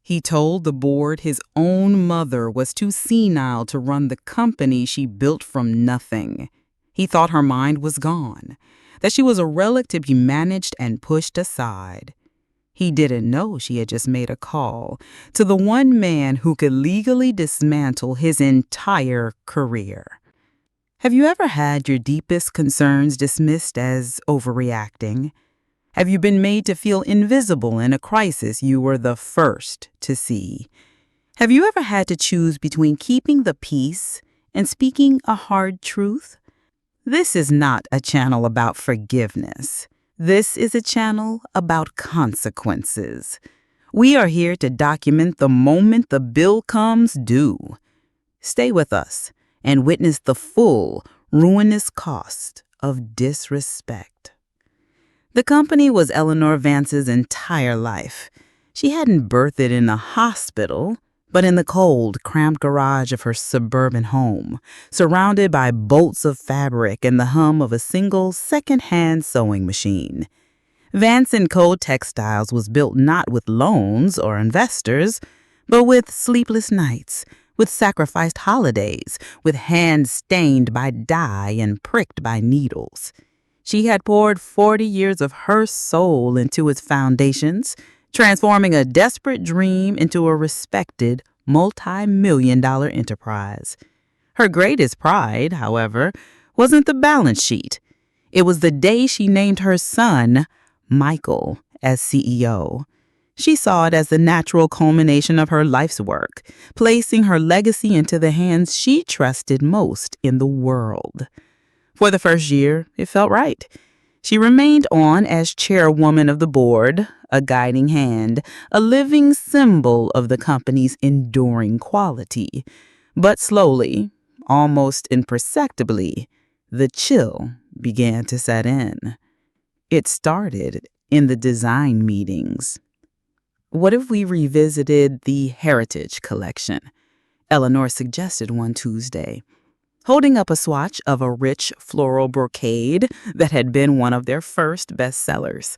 He told the board his own mother was too senile to run the company she built from nothing. He thought her mind was gone, that she was a relic to be managed and pushed aside. He didn't know she had just made a call to the one man who could legally dismantle his entire career. Have you ever had your deepest concerns dismissed as overreacting? Have you been made to feel invisible in a crisis you were the first to see? Have you ever had to choose between keeping the peace and speaking a hard truth? This is not a channel about forgiveness. This is a channel about consequences. We are here to document the moment the bill comes due. Stay with us and witness the full, ruinous cost of disrespect. The company was Eleanor Vance's entire life. She hadn't birthed it in a hospital, but in the cold, cramped garage of her suburban home, surrounded by bolts of fabric and the hum of a single second-hand sewing machine. Vance & Co. Textiles was built not with loans or investors, but with sleepless nights, with sacrificed holidays, with hands stained by dye and pricked by needles. She had poured 40 years of her soul into its foundations, transforming a desperate dream into a respected, multi-million-dollar enterprise. Her greatest pride, however, wasn't the balance sheet. It was the day she named her son, Michael, as CEO. She saw it as the natural culmination of her life's work, placing her legacy into the hands she trusted most in the world. For the first year, it felt right. She remained on as chairwoman of the board, a guiding hand, a living symbol of the company's enduring quality. But slowly, almost imperceptibly, the chill began to set in. It started in the design meetings. What if we revisited the Heritage Collection? Eleanor suggested one Tuesday, holding up a swatch of a rich floral brocade that had been one of their first bestsellers.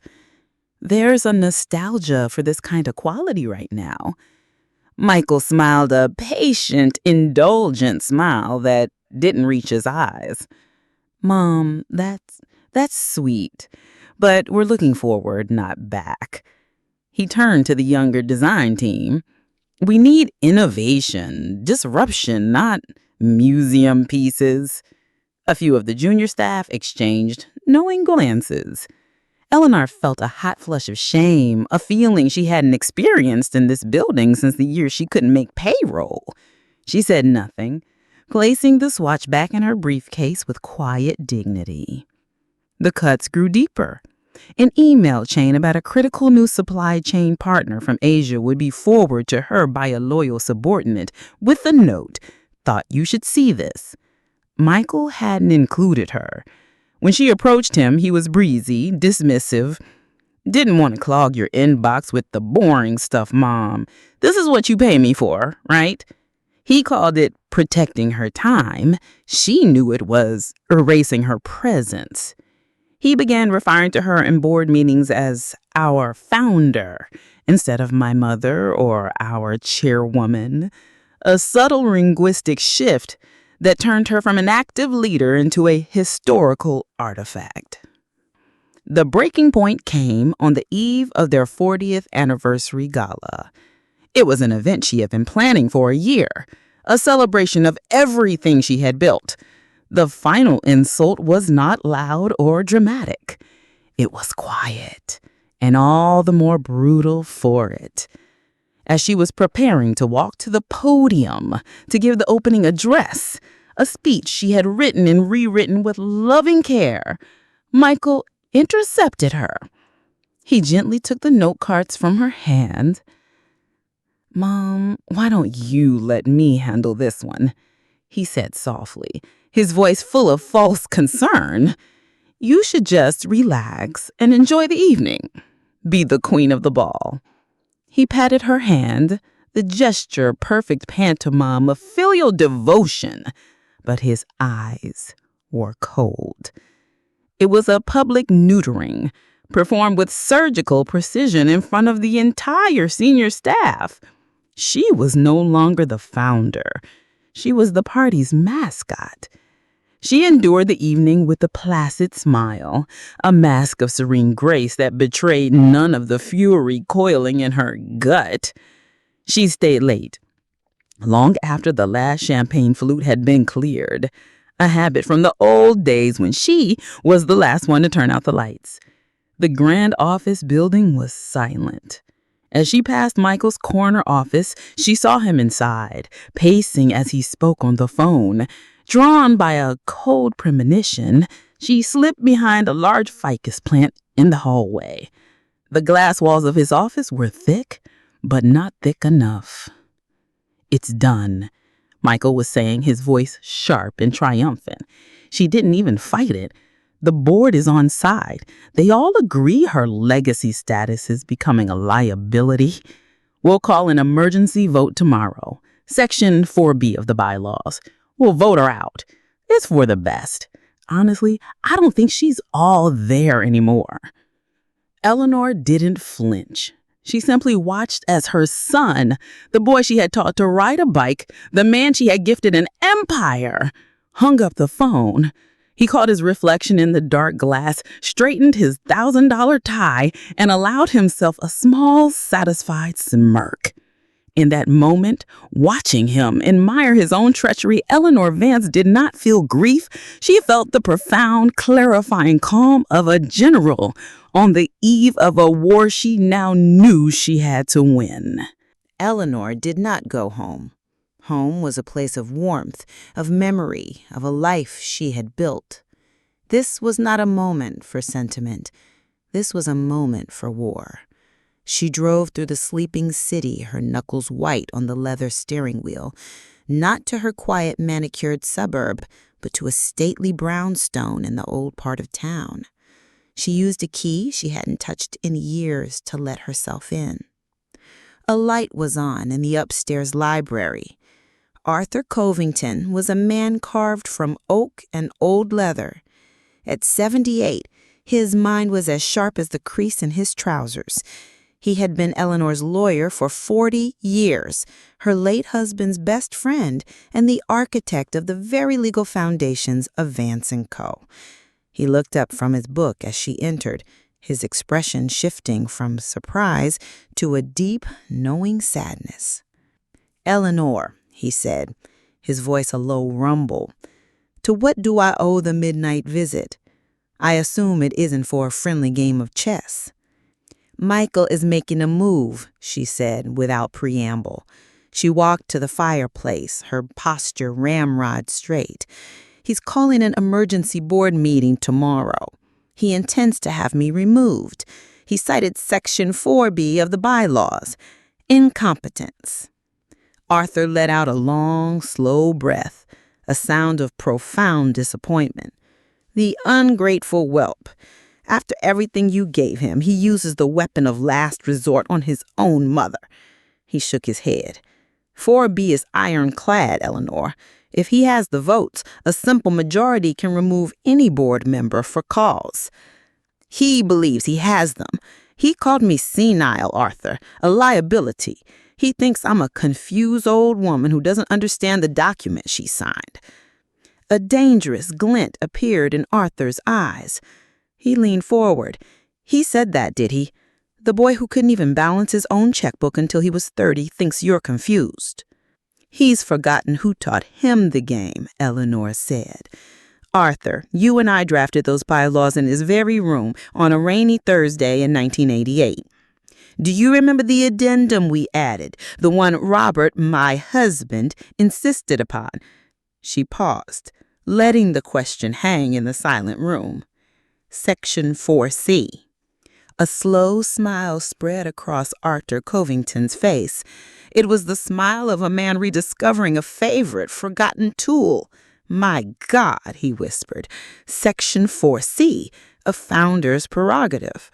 There's a nostalgia for this kind of quality right now. Michael smiled a patient, indulgent smile that didn't reach his eyes. Mom, that's sweet, but we're looking forward, not back. He turned to the younger design team. We need innovation, disruption, not museum pieces. A few of the junior staff exchanged knowing glances. Eleanor felt a hot flush of shame, a feeling she hadn't experienced in this building since the year she couldn't make payroll. She said nothing, placing the swatch back in her briefcase with quiet dignity. The cuts grew deeper. An email chain about a critical new supply chain partner from Asia would be forwarded to her by a loyal subordinate with a note, "Thought you should see this." Michael hadn't included her. When she approached him, he was breezy, dismissive. "Didn't want to clog your inbox with the boring stuff, Mom. This is what you pay me for, right?" He called it protecting her time. She knew it was erasing her presence. He began referring to her in board meetings as our founder instead of my mother or our chairwoman, a subtle linguistic shift that turned her from an active leader into a historical artifact. The breaking point came on the eve of their 40th anniversary gala. It was an event she had been planning for a year, a celebration of everything she had built. The final insult was not loud or dramatic. It was quiet, and all the more brutal for it. As she was preparing to walk to the podium to give the opening address, a speech she had written and rewritten with loving care, Michael intercepted her. He gently took the note cards from her hand. "Mom, why don't you let me handle this one?" he said softly, his voice full of false concern. "You should just relax and enjoy the evening. Be the queen of the ball." He patted her hand, the gesture perfect pantomime of filial devotion, but his eyes were cold. It was a public neutering, performed with surgical precision in front of the entire senior staff. She was no longer the founder. She was the party's mascot. She endured the evening with a placid smile, a mask of serene grace that betrayed none of the fury coiling in her gut. She stayed late, long after the last champagne flute had been cleared, a habit from the old days when she was the last one to turn out the lights. The grand office building was silent. As she passed Michael's corner office, she saw him inside, pacing as he spoke on the phone. Drawn by a cold premonition, she slipped behind a large ficus plant in the hallway. The glass walls of his office were thick, but not thick enough. "It's done," Michael was saying, his voice sharp and triumphant. She didn't even fight it. The board is on side. They all agree her legacy status is becoming a liability. "We'll call an emergency vote tomorrow. Section 4B of the bylaws. We'll vote her out. It's for the best. Honestly, I don't think she's all there anymore." Eleanor didn't flinch. She simply watched as her son, the boy she had taught to ride a bike, the man she had gifted an empire, hung up the phone. He caught his reflection in the dark glass, straightened his $1,000 tie, and allowed himself a small, satisfied smirk. In that moment, watching him admire his own treachery, Eleanor Vance did not feel grief. She felt the profound, clarifying calm of a general on the eve of a war she now knew she had to win. Eleanor did not go home. Home was a place of warmth, of memory, of a life she had built. This was not a moment for sentiment. This was a moment for war. She drove through the sleeping city, her knuckles white on the leather steering wheel, not to her quiet manicured suburb, but to a stately brownstone in the old part of town. She used a key she hadn't touched in years to let herself in. A light was on in the upstairs library. Arthur Covington was a man carved from oak and old leather. At 78, his mind was as sharp as the crease in his trousers. He had been Eleanor's lawyer for 40 years, her late husband's best friend, and the architect of the very legal foundations of Vance & Co. He looked up from his book as she entered, his expression shifting from surprise to a deep, knowing sadness. "Eleanor," he said, his voice a low rumble, "to what do I owe the midnight visit? I assume it isn't for a friendly game of chess." "Michael is making a move," she said without preamble. She walked to the fireplace, her posture ramrod straight. "He's calling an emergency board meeting tomorrow. He intends to have me removed. He cited Section 4B of the bylaws, incompetence." Arthur let out a long, slow breath, a sound of profound disappointment. "The ungrateful whelp. After everything you gave him, he uses the weapon of last resort on his own mother." He shook his head. 4B is ironclad, Eleanor. If he has the votes, a simple majority can remove any board member for cause. He believes he has them. He called me senile, Arthur, a liability. He thinks I'm a confused old woman who doesn't understand the document she signed. A dangerous glint appeared in Arthur's eyes. He leaned forward. "He said that, did he? The boy who couldn't even balance his own checkbook until he was 30 thinks you're confused." "He's forgotten who taught him the game," Eleanor said. "Arthur, you and I drafted those bylaws in this very room on a rainy Thursday in 1988. Do you remember the addendum we added, the one Robert, my husband, insisted upon?" She paused, letting the question hang in the silent room. "Section 4C. A slow smile spread across Arthur Covington's face. It was the smile of a man rediscovering a favorite, forgotten tool. "My God," he whispered. "Section 4C, a founder's prerogative."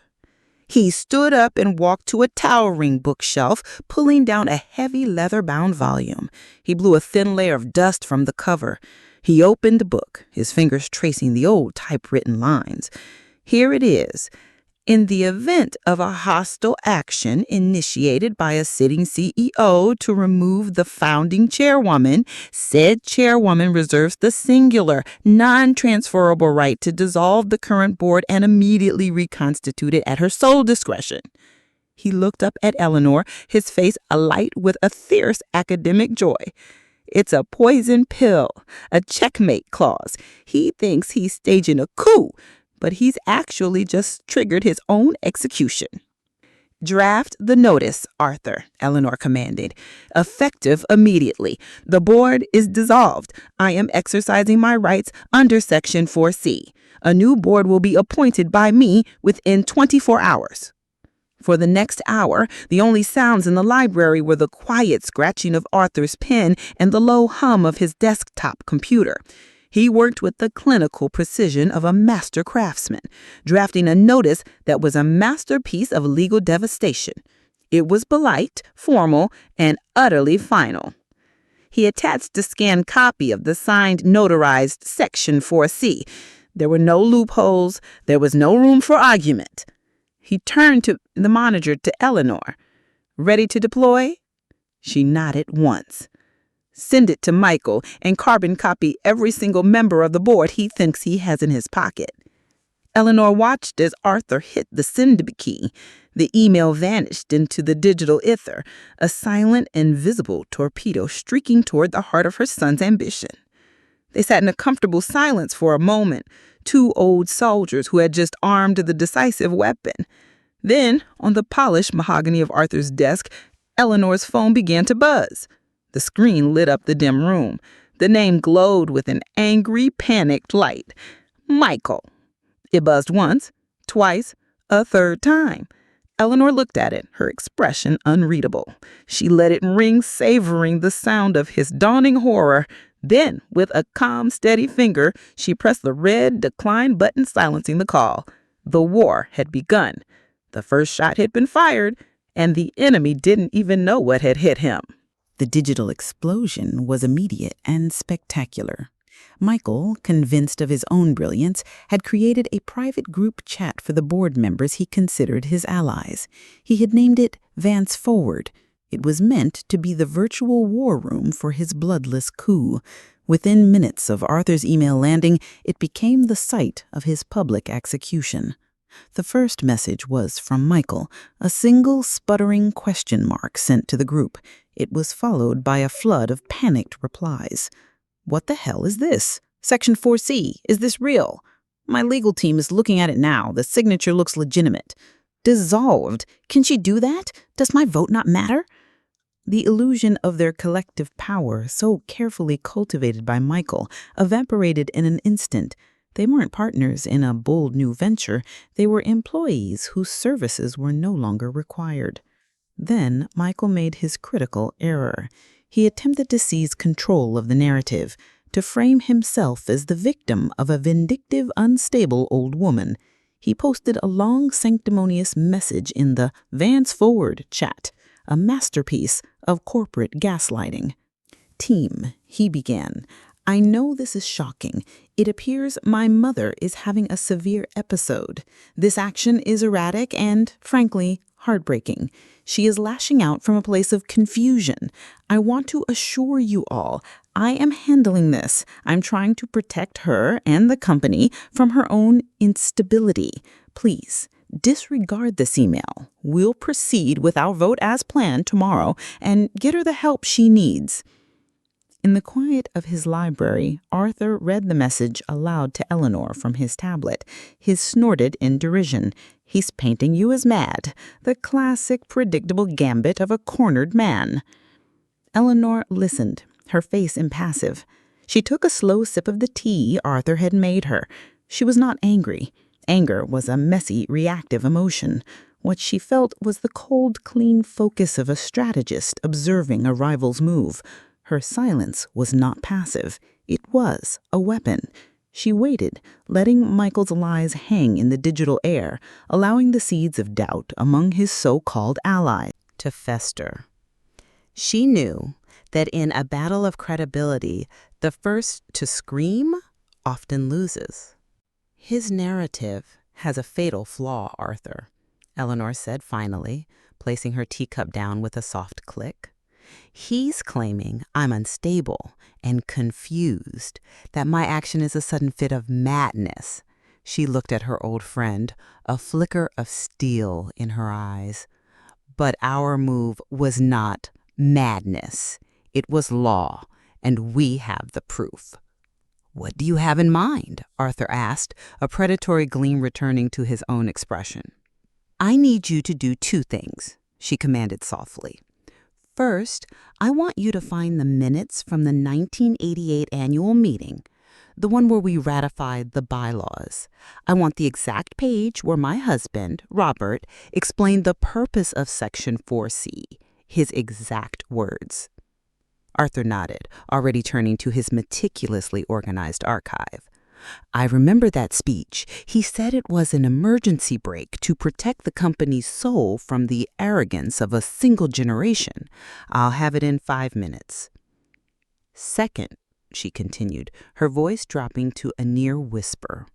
He stood up and walked to a towering bookshelf, pulling down a heavy leather-bound volume. He blew a thin layer of dust from the cover. He opened the book, his fingers tracing the old typewritten lines. "Here it is. In the event of a hostile action initiated by a sitting CEO to remove the founding chairwoman, said chairwoman reserves the singular, non-transferable right to dissolve the current board and immediately reconstitute it at her sole discretion. He looked up at Eleanor, his face alight with a fierce academic joy. It's a poison pill, a checkmate clause. He thinks he's staging a coup, but he's actually just triggered his own execution. Draft the notice, Arthur, Eleanor commanded. Effective immediately. The board is dissolved. I am exercising my rights under Section 4C. A new board will be appointed by me within 24 hours. For the next hour, the only sounds in the library were the quiet scratching of Arthur's pen and the low hum of his desktop computer. He worked with the clinical precision of a master craftsman, drafting a notice that was a masterpiece of legal devastation. It was polite, formal, and utterly final. He attached a scanned copy of the signed, notarized Section 4C. There were no loopholes. There was no room for argument. He turned to the monitor to Eleanor. Ready to deploy? She nodded once. Send it to Michael and carbon copy every single member of the board he thinks he has in his pocket. Eleanor watched as Arthur hit the send key. The email vanished into the digital ether, a silent, invisible torpedo streaking toward the heart of her son's ambition. They sat in a comfortable silence for a moment, two old soldiers who had just armed the decisive weapon. Then, on the polished mahogany of Arthur's desk, Eleanor's phone began to buzz. The screen lit up the dim room. The name glowed with an angry, panicked light. Michael. It buzzed once, twice, a third time. Eleanor looked at it, her expression unreadable. She let it ring, savoring the sound of his dawning horror. Then, with a calm, steady finger, she pressed the red decline button silencing the call. The war had begun. The first shot had been fired, and the enemy didn't even know what had hit him. The digital explosion was immediate and spectacular. Michael, convinced of his own brilliance, had created a private group chat for the board members he considered his allies. He had named it Vance Forward. It was meant to be the virtual war room for his bloodless coup. Within minutes of Arthur's email landing, it became the site of his public execution. The first message was from Michael, a single sputtering question mark sent to the group. It was followed by a flood of panicked replies. What the hell is this? Section 4C, is this real? My legal team is looking at it now. The signature looks legitimate. Dissolved? Can she do that? Does my vote not matter? The illusion of their collective power, so carefully cultivated by Michael, evaporated in an instant. They weren't partners in a bold new venture. They were employees whose services were no longer required. Then Michael made his critical error. He attempted to seize control of the narrative, to frame himself as the victim of a vindictive, unstable old woman. He posted a long, sanctimonious message in the Vance Forward chat, a masterpiece of corporate gaslighting. Team, he began. I know this is shocking. It appears my mother is having a severe episode. This action is erratic and, frankly, heartbreaking. She is lashing out from a place of confusion. I want to assure you all, I am handling this. I'm trying to protect her and the company from her own instability. Please, disregard this email. We'll proceed with our vote as planned tomorrow and get her the help she needs. In the quiet of his library, Arthur read the message aloud to Eleanor from his tablet. He snorted in derision. He's painting you as mad. The classic, predictable gambit of a cornered man. Eleanor listened, her face impassive. She took a slow sip of the tea Arthur had made her. She was not angry. Anger was a messy, reactive emotion. What she felt was the cold, clean focus of a strategist observing a rival's move. Her silence was not passive. It was a weapon. She waited, letting Michael's lies hang in the digital air, allowing the seeds of doubt among his so-called allies to fester. She knew that in a battle of credibility, the first to scream often loses. His narrative has a fatal flaw, Arthur," Eleanor said finally, placing her teacup down with a soft click. "He's claiming I'm unstable and confused, that my action is a sudden fit of madness." She looked at her old friend, a flicker of steel in her eyes. "But our move was not madness. It was law, and we have the proof." "What do you have in mind?" Arthur asked, a predatory gleam returning to his own expression. "I need you to do two things," she commanded softly. "First, I want you to find the minutes from the 1988 annual meeting, the one where we ratified the bylaws. I want the exact page where my husband, Robert, explained the purpose of Section 4C, his exact words." Arthur nodded, already turning to his meticulously organized archive. "I remember that speech. He said it was an emergency brake to protect the company's soul from the arrogance of a single generation. I'll have it in 5 minutes. Second," she continued, her voice dropping to a near whisper,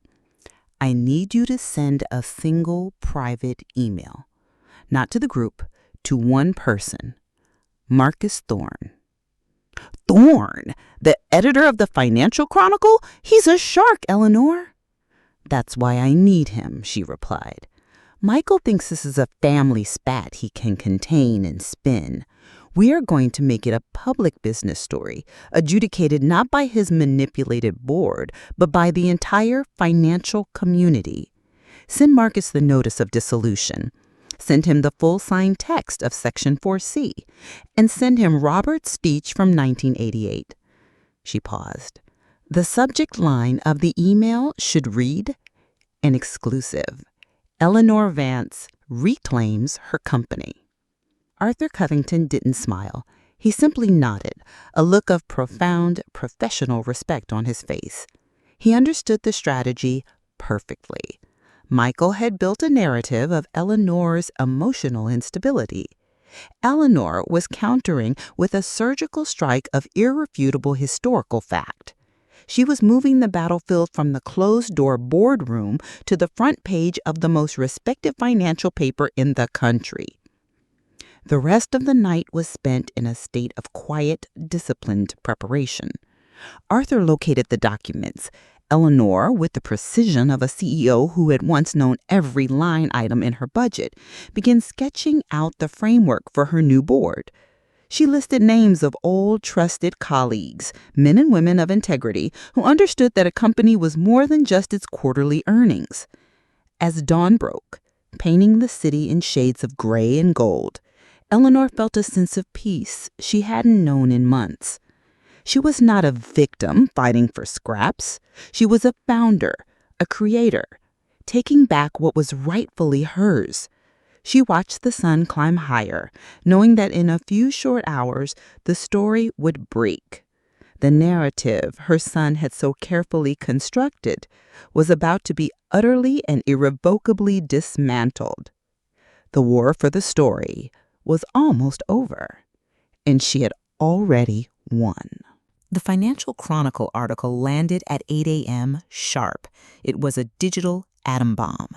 "I need you to send a single private email. Not to the group, to one person, Marcus Thorne." "Thorne? The editor of the Financial Chronicle? He's a shark, Eleanor." "That's why I need him," she replied. "Michael thinks this is a family spat he can contain and spin. We are going to make it a public business story, adjudicated not by his manipulated board, but by the entire financial community. Send Marcus the notice of dissolution. Send him the full signed text of Section 4C, and send him Robert's speech from 1988. She paused. "The subject line of the email should read, 'An exclusive. Eleanor Vance reclaims her company.'" Arthur Covington didn't smile. He simply nodded, a look of profound professional respect on his face. He understood the strategy perfectly. Michael had built a narrative of Eleanor's emotional instability. Eleanor was countering with a surgical strike of irrefutable historical fact. She was moving the battlefield from the closed-door boardroom to the front page of the most respected financial paper in the country. The rest of the night was spent in a state of quiet, disciplined preparation. Arthur located the documents. Eleanor, with the precision of a CEO who had once known every line item in her budget, began sketching out the framework for her new board. She listed names of old, trusted colleagues, men and women of integrity, who understood that a company was more than just its quarterly earnings. As dawn broke, painting the city in shades of gray and gold, Eleanor felt a sense of peace she hadn't known in months. She was not a victim fighting for scraps. She was a founder, a creator, taking back what was rightfully hers. She watched the sun climb higher, knowing that in a few short hours the story would break. The narrative her son had so carefully constructed was about to be utterly and irrevocably dismantled. The war for the story was almost over, and she had already won. The Financial Chronicle article landed at 8 a.m. sharp. It was a digital atom bomb.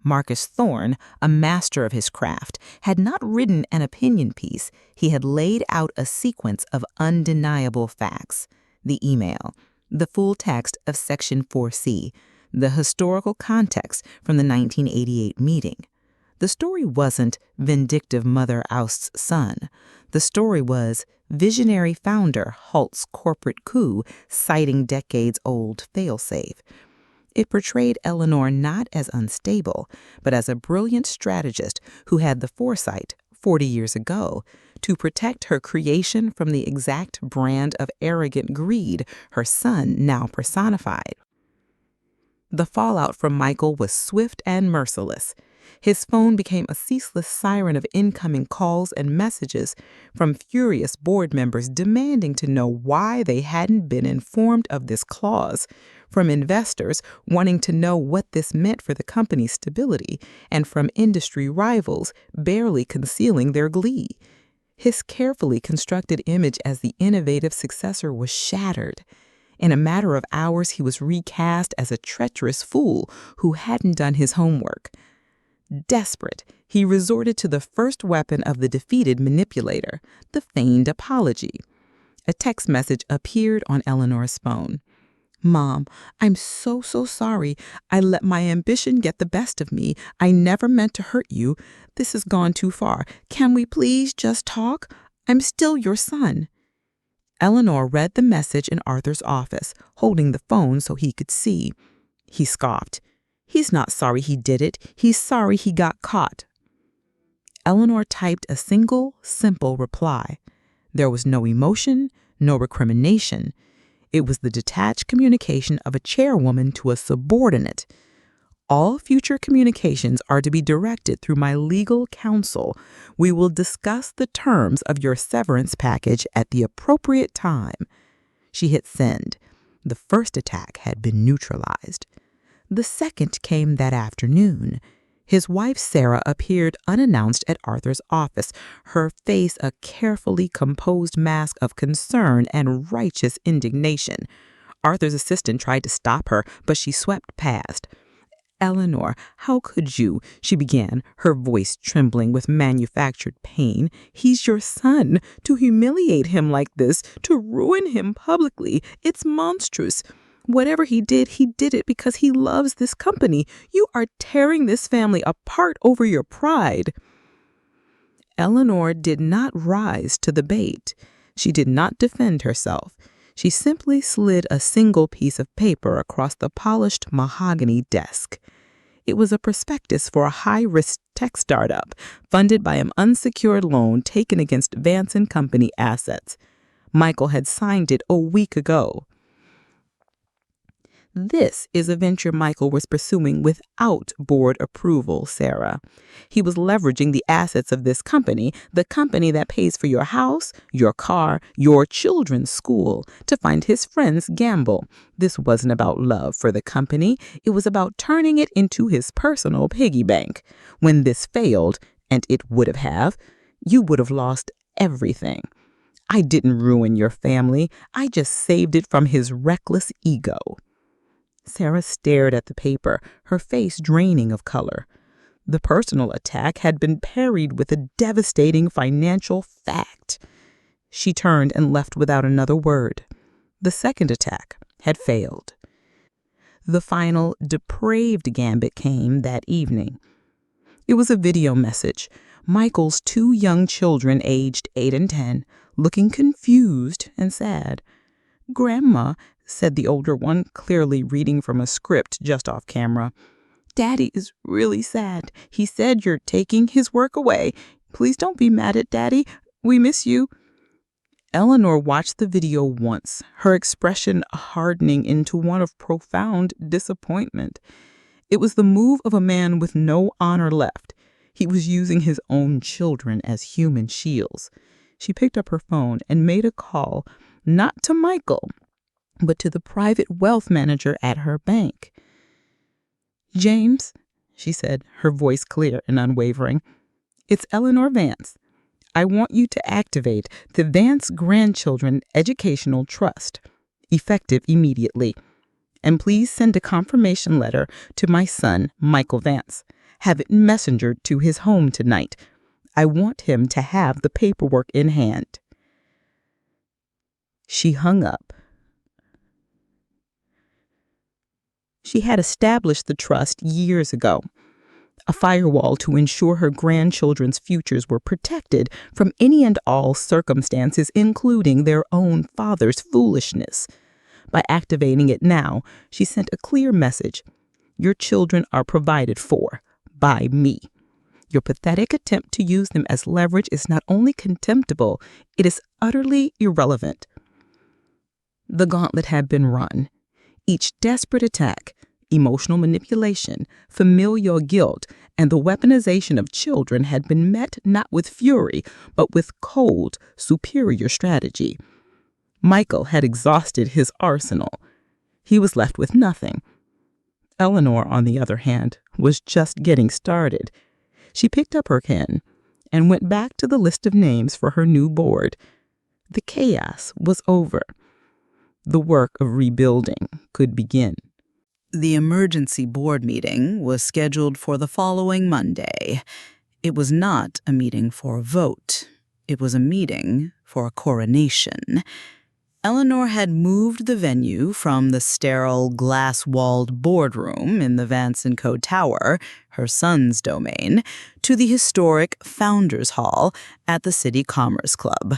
Marcus Thorne, a master of his craft, had not written an opinion piece. He had laid out a sequence of undeniable facts. The email, the full text of Section 4C, the historical context from the 1988 meeting. The story wasn't vindictive mother ousts son. The story was visionary founder halts corporate coup, citing decades-old failsafe. It portrayed Eleanor not as unstable, but as a brilliant strategist who had the foresight, 40 years ago, to protect her creation from the exact brand of arrogant greed her son now personified. The fallout from Michael was swift and merciless. His phone became a ceaseless siren of incoming calls and messages from furious board members demanding to know why they hadn't been informed of this clause, from investors wanting to know what this meant for the company's stability, and from industry rivals barely concealing their glee. His carefully constructed image as the innovative successor was shattered. In a matter of hours, he was recast as a treacherous fool who hadn't done his homework. Desperate, he resorted to the first weapon of the defeated manipulator, the feigned apology. A text message appeared on Eleanor's phone. "Mom, I'm so sorry. I let my ambition get the best of me. I never meant to hurt you. This has gone too far. Can we please just talk? I'm still your son." Eleanor read the message in Arthur's office, holding the phone so he could see. He scoffed. "He's not sorry he did it. He's sorry he got caught." Eleanor typed a single, simple reply. There was no emotion, no recrimination. It was the detached communication of a chairwoman to a subordinate. "All future communications are to be directed through my legal counsel. We will discuss the terms of your severance package at the appropriate time." She hit send. The first attack had been neutralized. The second came that afternoon. His wife Sarah appeared unannounced at Arthur's office, her face a carefully composed mask of concern and righteous indignation. Arthur's assistant tried to stop her, but she swept past. "Eleanor, how could you?" she began, her voice trembling with manufactured pain. "He's your son. To humiliate him like this, to ruin him publicly, it's monstrous. Whatever he did it because he loves this company. You are tearing this family apart over your pride." Eleanor did not rise to the bait. She did not defend herself. She simply slid a single piece of paper across the polished mahogany desk. It was a prospectus for a high-risk tech startup funded by an unsecured loan taken against Vance & Company assets. Michael had signed it a week ago. "This is a venture Michael was pursuing without board approval, Sarah. He was leveraging the assets of this company, the company that pays for your house, your car, your children's school, to find his friends gamble. This wasn't about love for the company. It was about turning it into his personal piggy bank. When this failed, and it would have, you would have lost everything. I didn't ruin your family. I just saved it from his reckless ego." Sarah stared at the paper, her face draining of color. The personal attack had been parried with a devastating financial fact. She turned and left without another word. The second attack had failed. The final depraved gambit came that evening. It was a video message. Michael's 2 young children, aged 8 and 10, looking confused and sad. "Grandma," said the older one, clearly reading from a script just off camera, "Daddy is really sad. He said you're taking his work away. Please don't be mad at Daddy. We miss you." Eleanor watched the video once, her expression hardening into one of profound disappointment. It was the move of a man with no honor left. He was using his own children as human shields. She picked up her phone and made a call, not to Michael, but to the private wealth manager at her bank. "James," she said, her voice clear and unwavering, "it's Eleanor Vance. I want you to activate the Vance Grandchildren Educational Trust, effective immediately. And please send a confirmation letter to my son, Michael Vance. Have it messengered to his home tonight. I want him to have the paperwork in hand." She hung up. She had established the trust years ago, a firewall to ensure her grandchildren's futures were protected from any and all circumstances, including their own father's foolishness. By activating it now, she sent a clear message. Your children are provided for by me. Your pathetic attempt to use them as leverage is not only contemptible, it is utterly irrelevant. The gauntlet had been run. Each desperate attack, emotional manipulation, familial guilt, and the weaponization of children had been met not with fury, but with cold, superior strategy. Michael had exhausted his arsenal. He was left with nothing. Eleanor, on the other hand, was just getting started. She picked up her pen and went back to the list of names for her new board. The chaos was over. the work of rebuilding could begin. The emergency board meeting was scheduled for the following Monday. It was not a meeting for a vote. It was a meeting for a coronation. Eleanor had moved the venue from the sterile, glass-walled boardroom in the Vance & Co. Tower, her son's domain, to the historic Founders Hall at the City Commerce Club,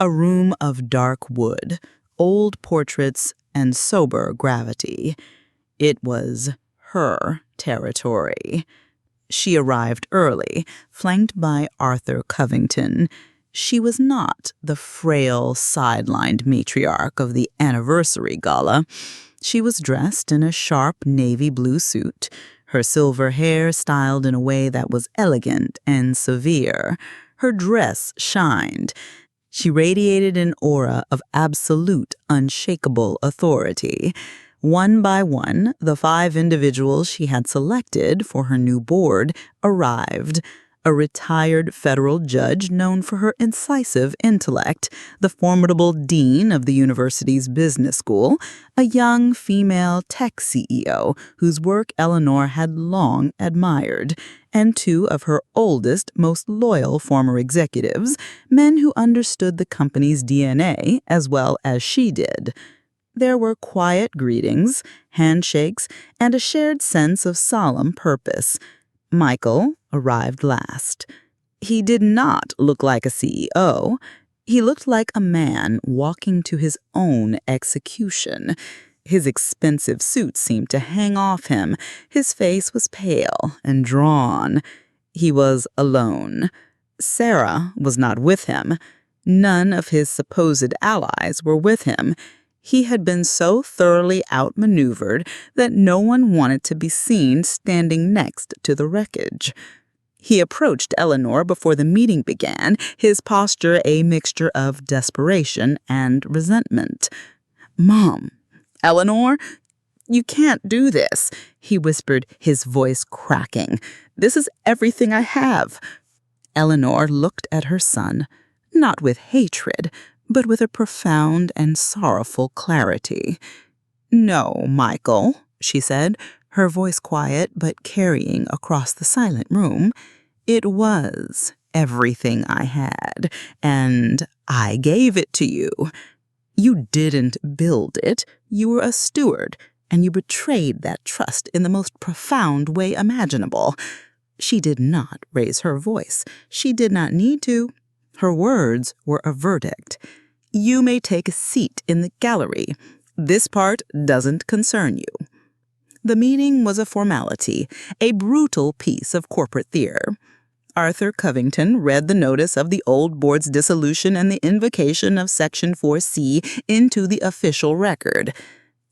a room of dark wood, old portraits, and sober gravity. It was her territory. She arrived early, flanked by Arthur Covington. She was not the frail, sidelined matriarch of the anniversary gala. She was dressed in a sharp navy blue suit, her silver hair styled in a way that was elegant and severe. Her dress shined. She radiated an aura of absolute, unshakable authority. One by one, the 5 individuals she had selected for her new board arrived. A retired federal judge known for her incisive intellect, the formidable dean of the university's business school, a young female tech CEO whose work Eleanor had long admired, and 2 of her oldest, most loyal former executives, men who understood the company's DNA as well as she did. There were quiet greetings, handshakes, and a shared sense of solemn purpose. Michael arrived last. He did not look like a CEO. He looked like a man walking to his own execution. His expensive suit seemed to hang off him. His face was pale and drawn. He was alone. Sarah was not with him. None of his supposed allies were with him. He had been so thoroughly outmaneuvered that no one wanted to be seen standing next to the wreckage. He approached Eleanor before the meeting began, his posture a mixture of desperation and resentment. "Mom, Eleanor, you can't do this," he whispered, his voice cracking. "This is everything I have." Eleanor looked at her son, not with hatred, but with a profound and sorrowful clarity. "No, Michael," she said, her voice quiet but carrying across the silent room. "It was everything I had, and I gave it to you. You didn't build it. You were a steward, and you betrayed that trust in the most profound way imaginable." She did not raise her voice. She did not need to. Her words were a verdict. "You may take a seat in the gallery. This part doesn't concern you." The meeting was a formality, a brutal piece of corporate theater. Arthur Covington read the notice of the old board's dissolution and the invocation of Section 4C into the official record.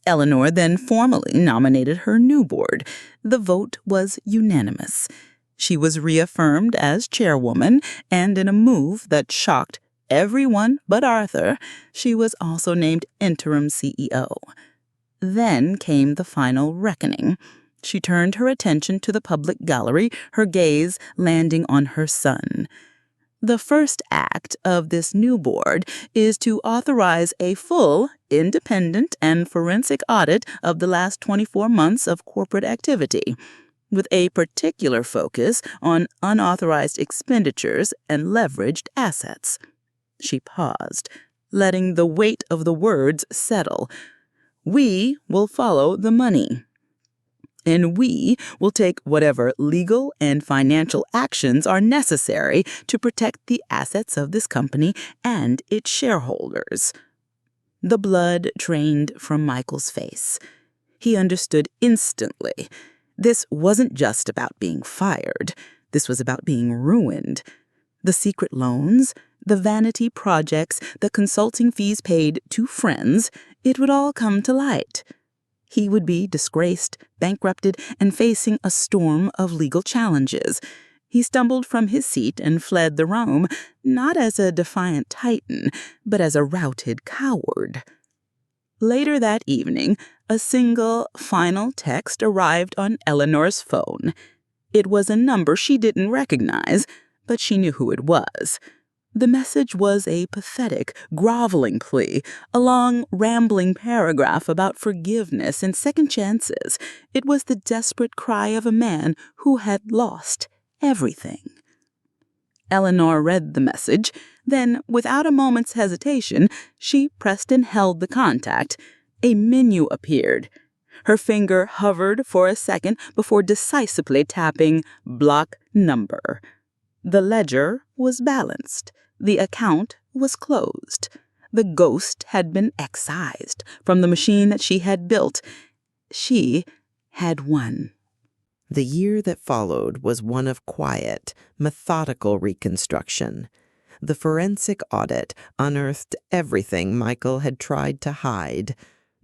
Eleanor then formally nominated her new board. The vote was unanimous. She was reaffirmed as chairwoman, and in a move that shocked everyone but Arthur, she was also named interim CEO. Then came the final reckoning. She turned her attention to the public gallery, her gaze landing on her son. The first act of this new board is to authorize a full, independent, and forensic audit of the last 24 months of corporate activity, with a particular focus on unauthorized expenditures and leveraged assets. She paused, letting the weight of the words settle. "We will follow the money, and we will take whatever legal and financial actions are necessary to protect the assets of this company and its shareholders." The blood drained from Michael's face. He understood instantly. This wasn't just about being fired. This was about being ruined. The secret loans, the vanity projects, the consulting fees paid to friends, it would all come to light. He would be disgraced, bankrupted, and facing a storm of legal challenges. He stumbled from his seat and fled the room, not as a defiant titan, but as a routed coward. Later that evening, a single, final text arrived on Eleanor's phone. It was a number she didn't recognize, but she knew who it was. The message was a pathetic, groveling plea, a long, rambling paragraph about forgiveness and second chances. It was the desperate cry of a man who had lost everything. Eleanor read the message. Then, without a moment's hesitation, she pressed and held the contact. A menu appeared. Her finger hovered for a second before decisively tapping block number. The ledger was balanced. The account was closed. The ghost had been excised from the machine that she had built. She had won. The year that followed was one of quiet, methodical reconstruction. The forensic audit unearthed everything Michael had tried to hide.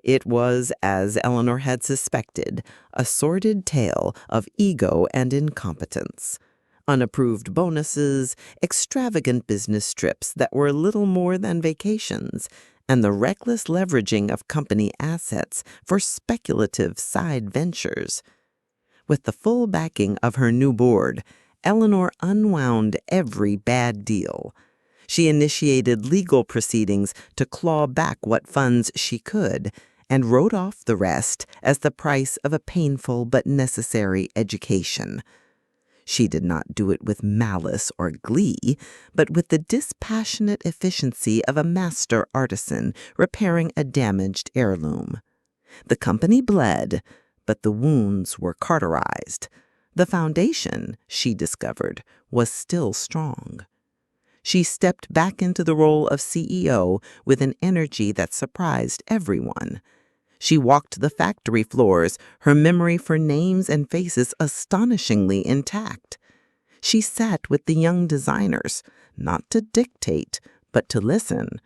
It was, as Eleanor had suspected, a sordid tale of ego and incompetence. Unapproved bonuses, extravagant business trips that were little more than vacations, and the reckless leveraging of company assets for speculative side ventures. With the full backing of her new board, Eleanor unwound every bad deal. She initiated legal proceedings to claw back what funds she could, and wrote off the rest as the price of a painful but necessary education. She did not do it with malice or glee, but with the dispassionate efficiency of a master artisan repairing a damaged heirloom. The company bled, but the wounds were cauterized. The foundation, she discovered, was still strong. She stepped back into the role of CEO with an energy that surprised everyone. She walked the factory floors, her memory for names and faces astonishingly intact. She sat with the young designers, not to dictate, but to listen.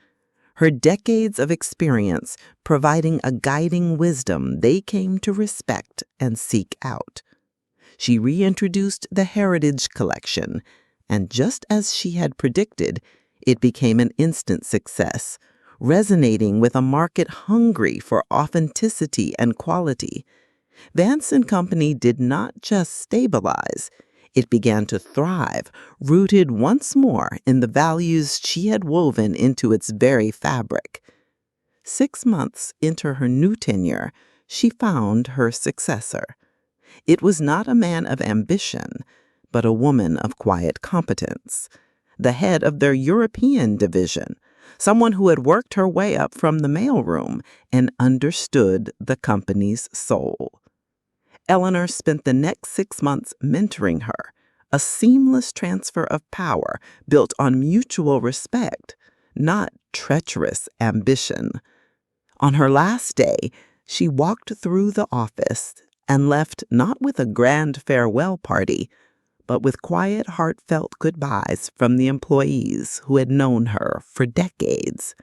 Her decades of experience providing a guiding wisdom they came to respect and seek out. She reintroduced the Heritage Collection, and just as she had predicted, it became an instant success, resonating with a market hungry for authenticity and quality. Vance & Company did not just stabilize. It began to thrive, rooted once more in the values she had woven into its very fabric. 6 months into her new tenure, she found her successor. It was not a man of ambition, but a woman of quiet competence, the head of their European division, someone who had worked her way up from the mailroom and understood the company's soul. Eleanor spent the next 6 months mentoring her, a seamless transfer of power built on mutual respect, not treacherous ambition. On her last day, she walked through the office and left not with a grand farewell party, but with quiet, heartfelt goodbyes from the employees who had known her for decades.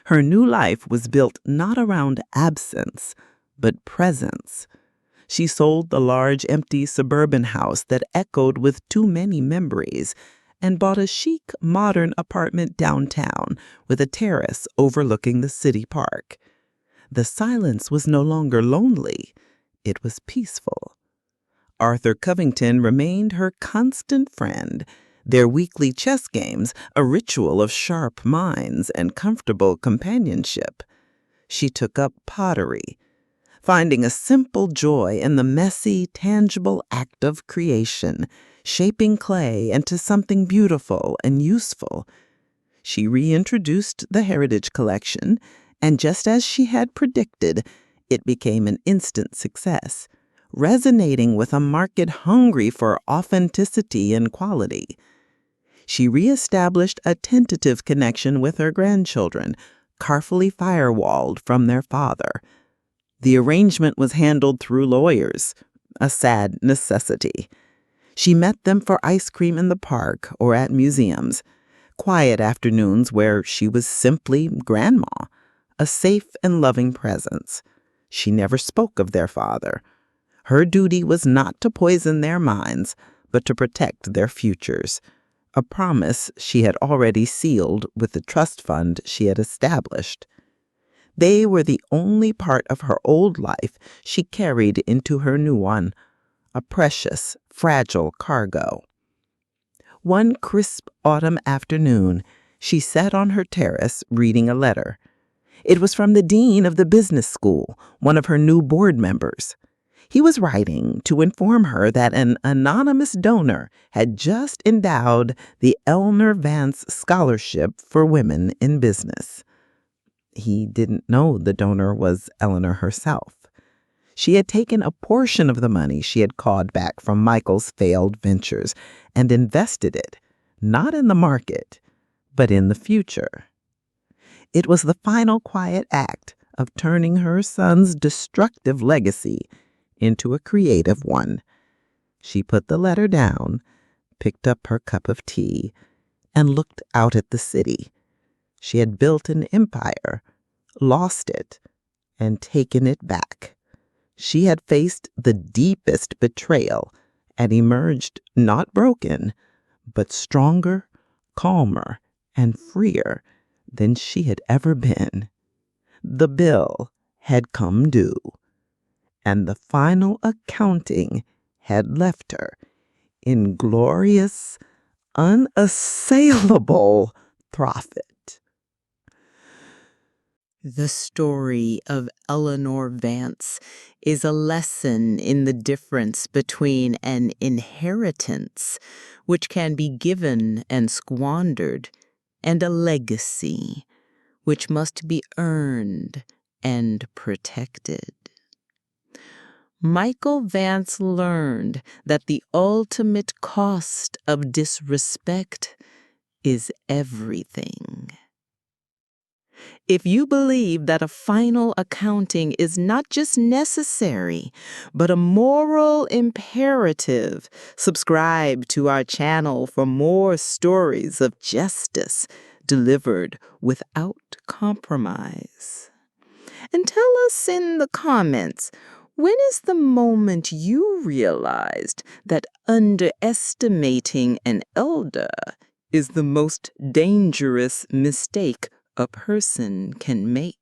Her new life was built not around absence, but presence. She sold the large, empty suburban house that echoed with too many memories and bought a chic, modern apartment downtown with a terrace overlooking the city park. The silence was no longer lonely. It was peaceful. Arthur Covington remained her constant friend, their weekly chess games a ritual of sharp minds and comfortable companionship. She took up pottery, finding a simple joy in the messy, tangible act of creation, shaping clay into something beautiful and useful. She reintroduced the Heritage Collection, and just as she had predicted, it became an instant success, resonating with a market hungry for authenticity and quality. She reestablished a tentative connection with her grandchildren, carefully firewalled from their father. The arrangement was handled through lawyers, a sad necessity. She met them for ice cream in the park or at museums, quiet afternoons where she was simply grandma, a safe and loving presence. She never spoke of their father. Her duty was not to poison their minds, but to protect their futures, a promise she had already sealed with the trust fund she had established. They were the only part of her old life she carried into her new one, a precious, fragile cargo. One crisp autumn afternoon, she sat on her terrace reading a letter. It was from the dean of the business school, one of her new board members. He was writing to inform her that an anonymous donor had just endowed the Eleanor Vance Scholarship for Women in Business. He didn't know the donor was Eleanor herself. She had taken a portion of the money she had cawed back from Michael's failed ventures and invested it, not in the market, but in the future. It was the final quiet act of turning her son's destructive legacy into a creative one. She put the letter down, picked up her cup of tea, and looked out at the city. She had built an empire, lost it, and taken it back. She had faced the deepest betrayal and emerged not broken, but stronger, calmer, and freer than she had ever been. The bill had come due, and the final accounting had left her in glorious, unassailable profit. The story of Eleanor Vance is a lesson in the difference between an inheritance, which can be given and squandered, and a legacy, which must be earned and protected. Michael Vance learned that the ultimate cost of disrespect is everything. If you believe that a final accounting is not just necessary, but a moral imperative, subscribe to our channel for more stories of justice delivered without compromise. And tell us in the comments, when is the moment you realized that underestimating an elder is the most dangerous mistake a person can make?